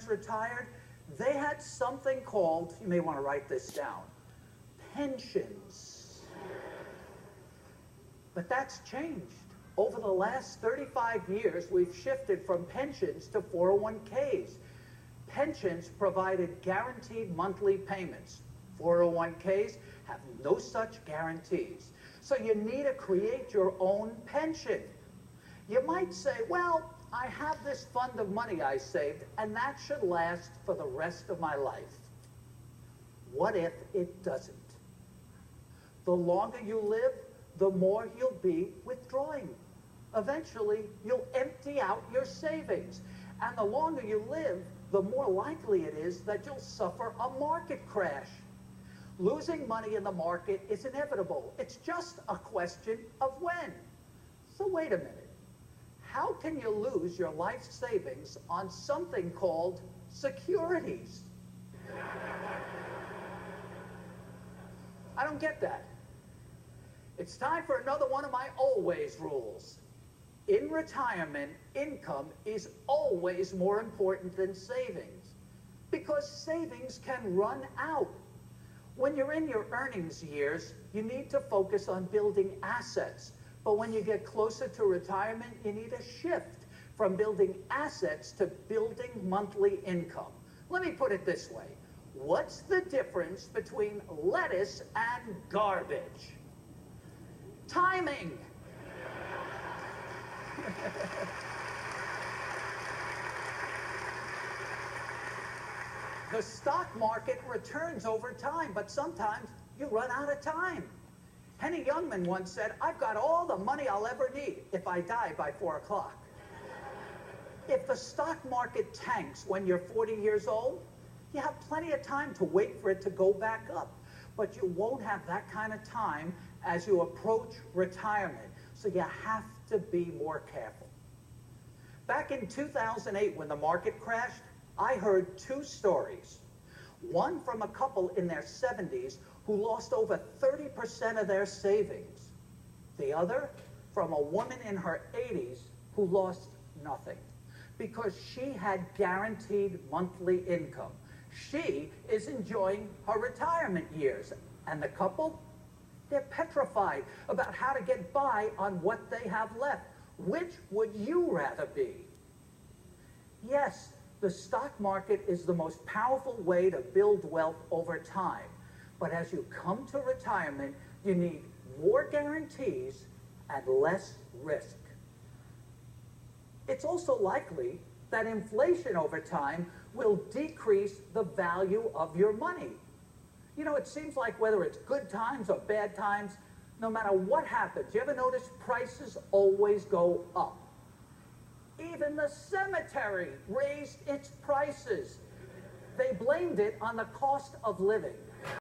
retired, they had something called, you may want to write this down, pensions. But that's changed. Over the last 35 years, we've shifted from pensions to 401ks. Pensions provided guaranteed monthly payments. 401ks have no such guarantees. So you need to create your own pension. You might say, well, I have this fund of money I saved, and that should last for the rest of my life. What if it doesn't? The longer you live, the more you'll be withdrawing. Eventually, you'll empty out your savings. And the longer you live, the more likely it is that you'll suffer a market crash. Losing money in the market is inevitable. It's just a question of when. So wait a minute. How can you lose your life savings on something called securities? I don't get that. It's time for another one of my always rules. In retirement, income is always more important than savings because savings can run out. When you're in your earnings years, you need to focus on building assets. But when you get closer to retirement, you need a shift from building assets to building monthly income. Let me put it this way. What's the difference between lettuce and garbage? Timing. The stock market returns over time, but sometimes you run out of time. Henny Youngman once said, I've got all the money I'll ever need if I die by 4 o'clock. If the stock market tanks when you're 40 years old, you have plenty of time to wait for it to go back up. But you won't have that kind of time as you approach retirement. So you have to be more careful. Back in 2008, when the market crashed, I heard 2 stories. One from a couple in their 70s who lost over 30% of their savings. The other from a woman in her 80s who lost nothing because she had guaranteed monthly income. She is enjoying her retirement years. And the couple, they're petrified about how to get by on what they have left. Which would you rather be? Yes, the stock market is the most powerful way to build wealth over time. But as you come to retirement, you need more guarantees and less risk. It's also likely that inflation over time will decrease the value of your money. You know, it seems like whether it's good times or bad times, no matter what happens, you ever notice prices always go up? Even the cemetery raised its prices. They blamed it on the cost of living.